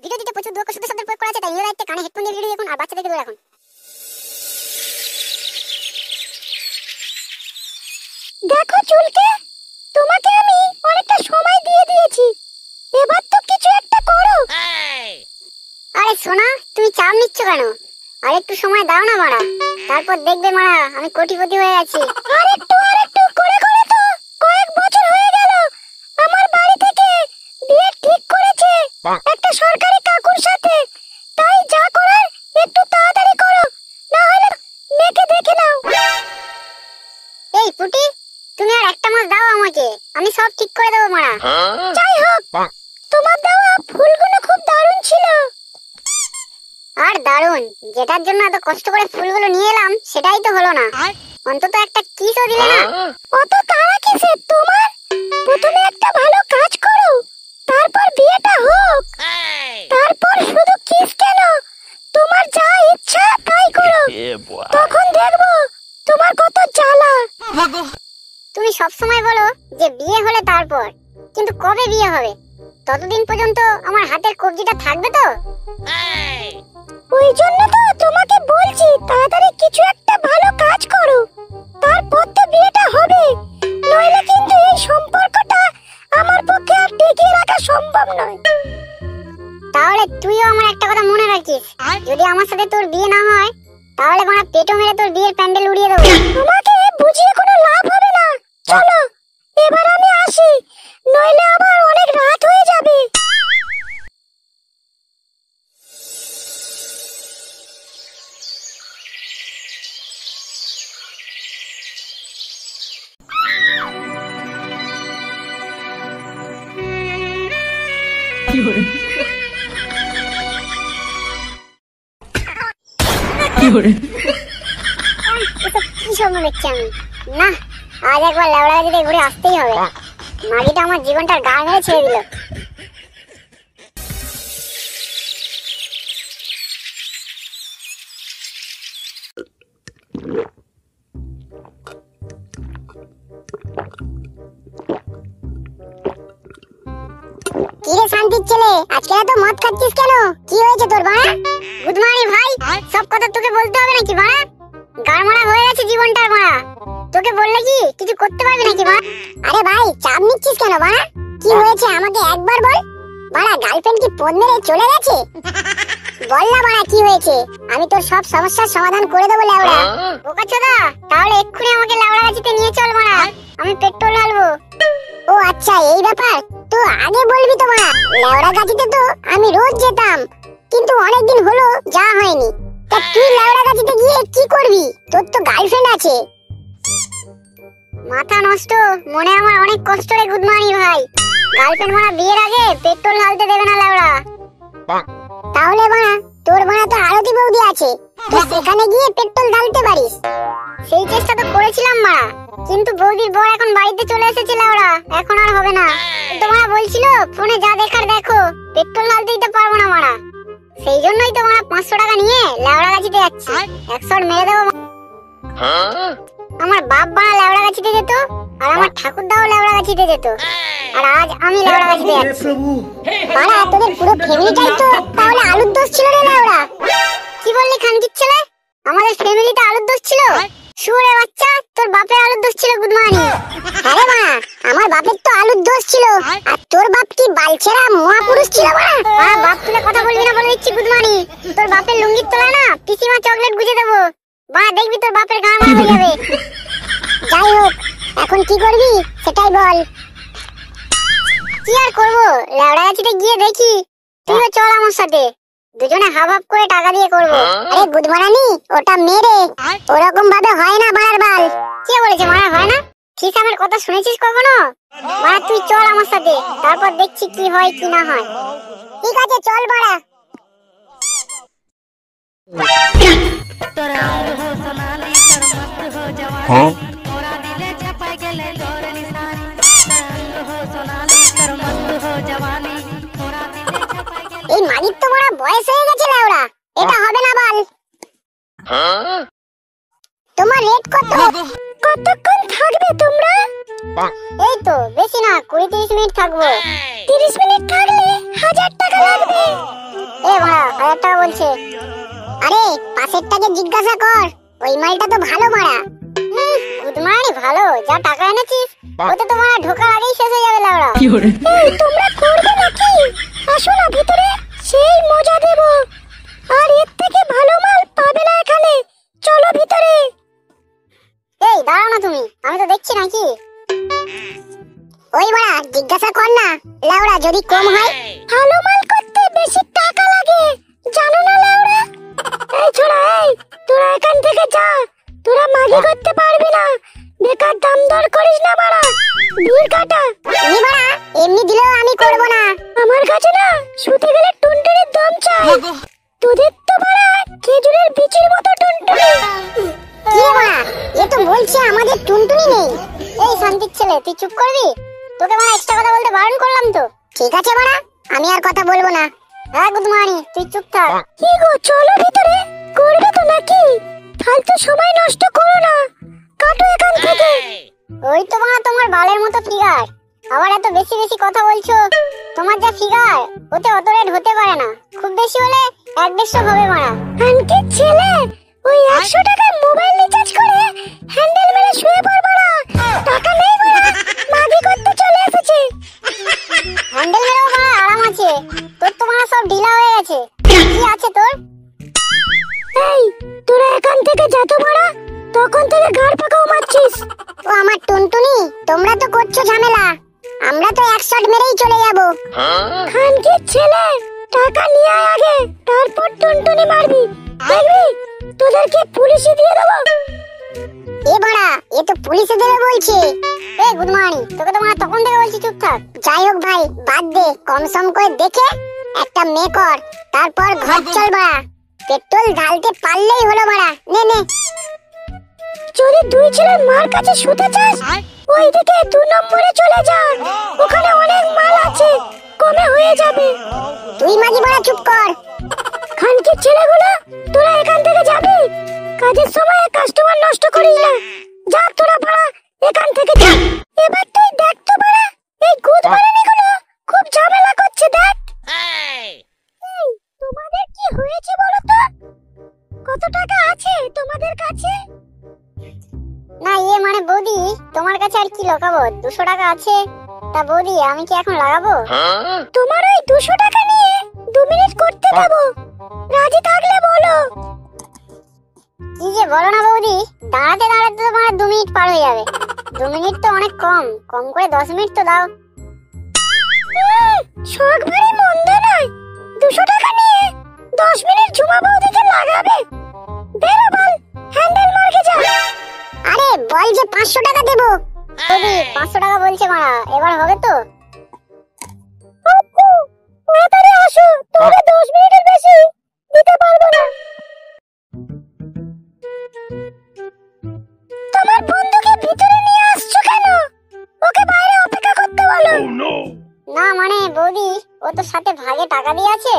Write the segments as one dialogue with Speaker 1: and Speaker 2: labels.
Speaker 1: Video দিতে প্রচুর দূরক শুদ্ধ শব্দের প্রয়োগ করা আছে, তাই নিজের দায়িত্বে কানে হেডফোন দিয়ে ভিডিও দেখুন আর বাচ্চাদেরকে দূরে রাখুন।
Speaker 2: দেখো চুলকে, তোমাকে আমি অনেকটা সময় দিয়ে দিয়েছি, এবার তো কিছু একটা করো।
Speaker 1: আরে সোনা, তুমি চাপ নিচ্ছ কেন? আর একটু সময় দাও না মারা, তারপর দেখবে মারা আমি কোটিপতি হয়ে আছি।
Speaker 2: আরেকটু করে করে তো কয়েক বছর হয়ে গেল। আমার বাড়ি থেকে বিয়ে ঠিক করেছে একটা সরকারি কাকুর সাথে, তাই যা করার একটু তাড়াতাড়ি করো, না হলে মেয়েকে দেখে নাও।
Speaker 1: এই পুটি, তুমি আর একটা মাস দাও আমাকে, আমি সব ঠিক করে দেবো মারা।
Speaker 2: যাই হোক, তোমার দেওয়া ফুলগুলো খুব দারুণ ছিল।
Speaker 1: আর দারুণ, যেটার জন্য এত কষ্ট করে ফুলগুলো নিয়ে এলাম সেটাই তো হলো না, অন্তত একটা কিসও দিলে না।
Speaker 2: অত তাড়া কিসের তোমার? প্রথমে একটা ভালো কাজ করো, তারপর বিয়েটা হোক। তারপর শুধু কিস কেন, তোমার যা ইচ্ছা তাই করো, তখন দেখবো তোমার কত জ্বালা।
Speaker 1: তুমি সব সময় বলো যে বিয়ে হলে তারপর, কিন্তু কবে বিয়ে হবে? ততদিন পর্যন্ত আমার হাতের কবজিটা থাকবে তো?
Speaker 2: ওই জন্য তো তোমাকে বলছি তাড়াতাড়ি কিছু একটা ভালো কাজ করো, তারপর তো বিয়েটা হবে, নইলে কিন্তু এই সম্পর্কটা আমার পক্ষে আর টিকিয়ে রাখা সম্ভব নয়।
Speaker 1: তাহলে তুইও আমার একটা কথা মনে রাখিস, যদি আমার সাথে তোর বিয়ে না হয় তাহলে মারা পেটো মেরে তোর বিয়ের প্যান্ডেল উড়িয়ে দেবো।
Speaker 2: তোমাকে বুঝিয়ে কোনো লাভ হবে না, চলো এবার আমি আসি, নইলে আবার অনেক রাত হয়ে যাবে।
Speaker 1: কি স্বপ্ন দেখছি আমি? না, আজ একবার লেবড়া গাছিতে ঘুরে আসতেই হবে। মাগিটা আমার জীবনটার গা মেরে ছেড়ে দিল। কিরে শান্তির ছেলে, আজকে এত মদ খাচ্ছিস কেন? কি হয়েছে তোর বাড়া? গুড মর্নিং ভাই, সব কথা তোকে বলতে হবে নাকি বাড়া? গার মারা হয়ে গেছে জীবনটার বাড়া, তোকে বললে কি কিছু করতে পারবি নাকি বাড়া? আরে ভাই, চাপ নিচ্ছিস কেন বাড়া? কি হয়েছে আমাকে একবার বল বাড়া। গার্লফ্রেন্ড কি পদ মেরে চলে গেছে? বল না বাড়া কি হয়েছে, আমি তোর সব সমস্যার সমাধান করে দেবো লেওড়া। বোকাচোদা, তাহলে এক্ষুনি আমাকে লেওড়া গাছিতে নিয়ে চল বাড়া, আমি পেট্রোল ঢালবো। ও আচ্ছা এই ব্যাপার, তো আগে বলবি তো বাড়া। লেওড়া গাছিতে তো আমি রোজ যেতাম, কিন্তু অনেকদিন হলো যাওয়া হয়নি। তা তুই লেওড়া গাছিতে গিয়ে কি করবি? তোর তো গার্লফ্রেন্ড আছে। মাথা নষ্ট, মনে আমার অনেক কষ্ট রে গুদমানি ভাই। গার্লফ্রেন্ড মারা বিয়ের আগে পেট্রোল ঢালতে দেবে না লেওড়া। তাহলে বাড়া তোর বাড়া তো আরতি বৌদি আছে, তুই সেখানে গিয়ে পেট্রোল ঢালতে পারিস। সেই চেষ্টা তো করেছিলাম মারা, কিন্তু বৌদির বর এখন বাড়িতে চলে এসেছে লেওড়া, এখন আর হবে না। তোমারা বলছিল ফোনে যা দেখার দেখো, পেট্রোল ঢালতে দিতে পারবো না মারা। সেই জন্যই তো মারা 500 টাকা নিয়ে লেওড়া গাছিতে যাচ্ছি, 1 শট মেরে দেবো। আমার বাপ বাড়া লেওড়া গাছিতে যেত, আর আমার ঠাকুরদাও লেওড়া গাছিতে যেত, আর আজ আমি লেওড়া গাছিতে যাচ্ছি। বাড়া তোদের পুরো ফ্যামিলিটাই তো তাহলে আলুর দোষ ছিল রে লেওড়া। কি বললি খানকির ছেলে? আমাদের ফ্যামিলিতে আলুর দোষ ছিল? শুয়োরের বাচ্চা, তোর বাপের আলুর দোষ ছিল গুদমানি। আরে মা, আমার বাপের তো আলুর দোষ ছিল, আর তোর বাপ কি বালছেরা মহাপুরুষ ছিল বাড়া। বাড়া বাপ তুলে কথা বলবি না বলে দিচ্ছি গুদমানি, তোর বাপের লুঙ্গির তলায় না পিসিমা চকলেট গুজে দেবো, বাড়া দেখবি তোর বাপের গান মারা হয়ে যাবে। যাই হোক, এখন কি করবি সেটাই বল। কি আর করবো, লেওড়া গাছিতে গিয়ে দেখি, তুইও চল আমার সাথে, দুজনে হাফ হাফ করে টাকা দিয়ে করবো। আরে গুদমারানি, ওটা মেরে ওরকম ভাবে হয় না বাড়ার বাল। কে বলেছে মারা হয় না? খিসামের কথা শুনেছিস কখনো? বাড়া তুই চল আমার সাথে, তারপর দেখছি কি হয় কি না হয়। ঠিক আছে চল বাড়া। এই মালিক তো বড় বয়স হয়ে গেছে লেওড়া, এটা হবে না বল। তোমার রেট কত?
Speaker 2: কতক্ষণ থাকবে তোমরা?
Speaker 1: এই তো বেশি না, 20-30 মিনিট থাকবো।
Speaker 2: 30 মিনিট থাকলে 1000 টাকা লাগবে।
Speaker 1: এ মারা 1000 টাকা বলছে। আরে পাশেরটাকে জিজ্ঞাসা কর, ওই মালটা তো ভালো মারা। গুদমানি ভালো, যা টাকা এনেছিস ওতে তো মারা ঢোকার আগেই শেষ হয়ে যাবে লাউড়া।
Speaker 2: এই তোমরা করবে নাকি? আসো না ভিতরে, সেই মজা দেব। আর এর থেকে ভালো মাল পাবে না এখানে, চলো ভিতরে।
Speaker 1: এই দাঁড়াও না তুমি, আমি তো দেখছি নাকি। ওই মারা জিজ্ঞাসা কর না লাউড়া, যদি কম হয়।
Speaker 2: ভালো মাল করতে বেশি টাকা লাগে, জানো না লাউড়া? এই ছোড়া, এই তোরা এখান থেকে যা, তোরা মাগি করতে পারবি না। বেকার দাম দর করিস না বাড়া, ভিড় কাটা।
Speaker 1: তুমি মারা এমনি দিলেও আমি করব না।
Speaker 2: আমার কাছে না শুতে গেলে টুনটুনির দম চাই, তোদের তো বাড়া খেজুরের বিচির মতো টুনটুনি।
Speaker 1: কি রে মারা, এ তো বলছে আমাদের টুনটুনি নেই। এই শান্তির ছেলে, তুই চুপ করবি? তোকে মারা এক্সট্রা কথা বলতে বারণ করলাম তো। ঠিক আছে মারা, আমি আর কথা বলবো না। হ্যাঁ গুদমানি, তুই চুপ থাক।
Speaker 2: কি গো, চলো ভিতরে। করবে তো নাকি? ফালতু সময় নষ্ট করো না, কাটো এখান থেকে।
Speaker 1: ওই তো মারা তোমার বালের মতো ফিগার, আবার এত বেশি বেশি কথা বলছো। তোমার যা ফিগার ওতে অত রেট হতে পারে না, খুব বেশি হলে 150 হবে মারা।
Speaker 2: আন্টি ছেলে, ওই 100 টাকার মোবাইল রিচার্জ করে হ্যান্ডেল মেরে শুয়ে পড়বা না। টাকা নেই বড়া, মাগি করতে চলে এসেছে।
Speaker 1: হ্যান্ডেল মেরেও মারা আরাম আছে, তোর তো মারা সব ঢিলা হয়ে গেছে। কি আছে তোর?
Speaker 2: এই তোরা এখান থেকে যত বড়া, তখন থেকে গাড় পাকাও মারছিস।
Speaker 1: ও আমার টুনটুনি, তোমরা তো করছো ঝামেলা, আমরা তো 1 শট মেরেই চলে যাব।
Speaker 2: খানকির ছেলে, টাকা নিয়ে আয় আগে, তারপর টুনটুনি মারবি, দেখবি তোদেরকে পুলিশে দিয়ে দেবো।
Speaker 1: এ বড়া, এ তো পুলিশে দেবে বলছে। এ গুদমানি, তোকে তো মারা তখন থেকে বলছি চুপ থাক। যাই হোক ভাই, বাদ দে, কম সম করে দেখে একটা মেয়ে কর, তারপর ঘর চল বড়া। পেট্রোল ঢালতে পারলেই হলো বড়া। নে নে।
Speaker 2: যদি দুই ছেলের মার কাছে শুতে চাস, ওইদিকে 2 নম্বরে চলে যা, ওখানে অনেক মাল আছে, কমে হয়ে যাবে।
Speaker 1: তুই মাগি বড়া চুপ কর।
Speaker 2: খানকির ছেলেগুলো, তোরা এখান থেকে যাবি, কাজের সময় কাস্টমার নষ্ট করিস না। যা তোরা বড়া এখান থেকে যা। এবার তুই দেখ তো বড়া, এই গুদ বাড়ানিগুলো খুব ঝামেলা করছে, দেখ। এই তোমাদের কি হয়েছে বলো তো? কত টাকা আছে তোমাদের কাছে?
Speaker 1: না ইয়ে মানে বৌদি, তোমার কাছে আর কি লগাবো, 200 টাকা আছে। তা বৌদি, আমি কি এখন লাগাবো?
Speaker 2: তোমার ওই 200 টাকা নিয়ে 2 মিনিট করতে দেবো, রাজি থাকলে বলো।
Speaker 1: কি যে বলো না বৌদি, দাঁড়াতে দাঁড়াতে তো তোমার 2 মিনিট পার হয়ে যাবে। 2 মিনিট তো অনেক কম, কম করে 10 মিনিট তো দাও।
Speaker 2: শখ ভারী মন্দ নয়, 200 টাকা নিয়ে 10 মিনিট ঝুমাবো, ওদিকে লাগাবে। বেরো বল, হ্যান্ডেল মার্কে যা।
Speaker 1: আরে বল যে 500 টাকা দেবো। বৌদি 500 টাকা বলছে মারা, এবার হবে তো?
Speaker 2: আপু তাড়াতাড়ি আসো, তোকে 10 মিনিটের বেশি দিতে পারবো না। তোমার বন্ধুকে ভিতরে নিয়ে আসছো কেন? ওকে বাইরে অপেক্ষা করতে বলো।
Speaker 1: না মানে বৌদি, ও তো সাথে ভাগে টাকা দিয়ে আছে,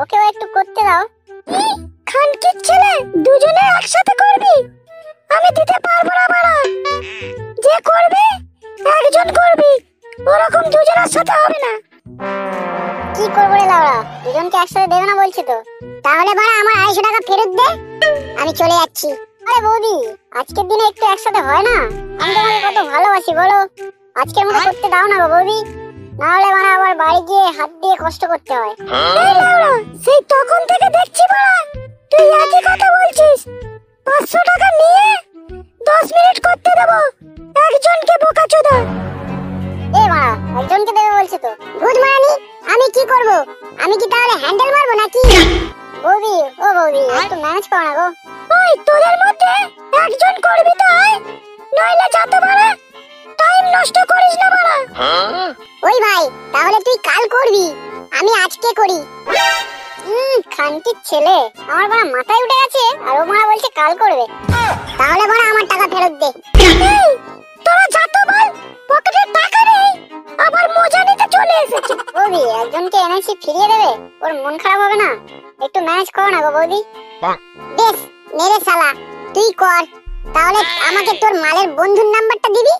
Speaker 1: ওকেও একটু করতে দাও।
Speaker 2: খানকির ছেলে, দুজনে একসাথে করবি? আমি দিতে পারবো না বাড়া, যে করবে একজন করবি, ওরকম দুজনের সাথে হবে না।
Speaker 1: কি করবো রে লাউড়া, দুজনকে একসাথে দেবে না বলছে তো। তাহলে বাড়া আমার 250 টাকা ফেরত দে, আমি চলে যাচ্ছি। আরে বৌদি, আজকের দিনে একটু একসাথে হয় না? আমি তোমাকে কত ভালোবাসি বলো, আজকের মতো করতে দাও না গো বৌদি, না হলে মানে আবার বাড়ি গিয়ে হাত দিয়ে কষ্ট করতে হয়।
Speaker 2: এই লাউড়া, সেই তখন থেকে দেখছি বাড়া তুই একই কথা বলছিস। 500 টাকা নিয়ে 10 মিনিট করতে দেবো, একজনকে বোকাচোদা।
Speaker 1: এ মারা, একজনকে দেবে বলছে তো। ভূত মারানি, আমি কি করব? আমি কি তাহলে হ্যান্ডেল মারবো নাকি? বৌদি, ও বৌদি, একটু ম্যানেজ করো না গো।
Speaker 2: ওই তোদের মধ্যে একজন করবি তো আয়, নইলে যা তো বাড়া, টাইম নষ্ট করিস না বাড়া।
Speaker 1: ওই ভাই, তাহলে তুই কাল করবি, আমি আজকে করি। খানকির ছেলে, আমার বড় মাথায় উঠে গেছে, আর ও মারা বলছে কাল করবে। তাহলে বড় আমার টাকা ফেরত দে।
Speaker 2: এই তোরা যা তো বল, পকেটে টাকা নেই, আবার মজা নিতে চলে এসেছে।
Speaker 1: বৌদি, একজনকে এনেছি ফিরিয়ে দেবে, ওর মন খারাপ হবে না? একটু ম্যানেজ করো না গো বৌদি। বেশ, মেরে শালা, তুই কর। তাহলে আমাকে তোর মালের বন্ধুর নাম্বারটা দিবি,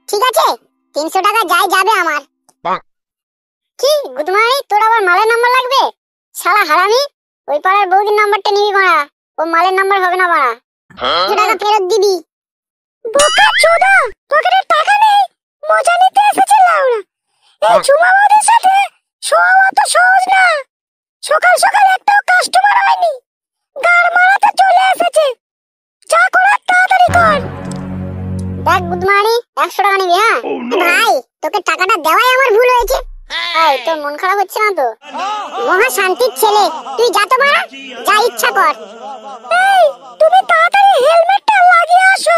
Speaker 1: ঠিক আছে? 300 টাকা যাই যাবে আমার। কি গুদমানি, তোর আবার মালের নাম্বার লাগবে? শালা হারামি, ওই পাড়ার বৌদির নাম্বারটা নিবি বাড়া, ও মালের নাম্বার হবে না বাড়া। টাকা ফেরত দিবি।
Speaker 2: বোকা চোদা, পকেটে টাকা নেই, মজা নিতে এসেছে লাউড়া। এই ঝুমা বৌদির সাথে শোয়া অত সহজ না। সকাল সকাল একটাও কাস্টমার হয়নি, গাড় মারাতে চলে এসেছে। যা করার তাড়াতাড়ি কর।
Speaker 1: দেখ বুধমারি, 100 টাকা নিবি। হ্যাঁ ভাই, তোকে টাকাটা দেওয়াই আমার ভুল হয়েছে। এই তোর মন খারাপ হচ্ছে না তো? মহা শান্তির ছেলে তুই, যা তো বাড়া, যা ইচ্ছা কর।
Speaker 2: এই তুমি তাড়াতাড়ি হেলমেটটা লাগিয়ে আসো,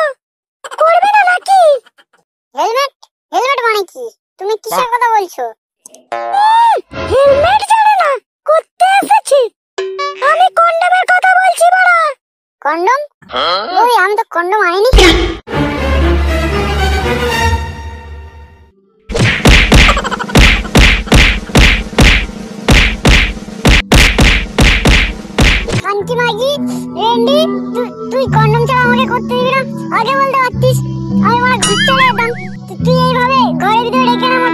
Speaker 2: করবে না নাকি?
Speaker 1: হেলমেট? হেলমেট মানে কি? তুমি কিসের কথা বলছো?
Speaker 2: হেলমেট জানে না, করতে এসেছি। আমি কন্ডমের কথা বলছি বাড়া।
Speaker 1: কন্ডম? ওই আমি তো কন্ডম আনিনি। আন্টি মাগি, রেন্ডি, তুই কন্ডম ছাড়া আমাকে করতে দিবি না? আগে বলতে পারতিস, আমি আমার ঘর চলে যেতাম। তুই এইভাবে ঘরের ভিতরে রেখে আমার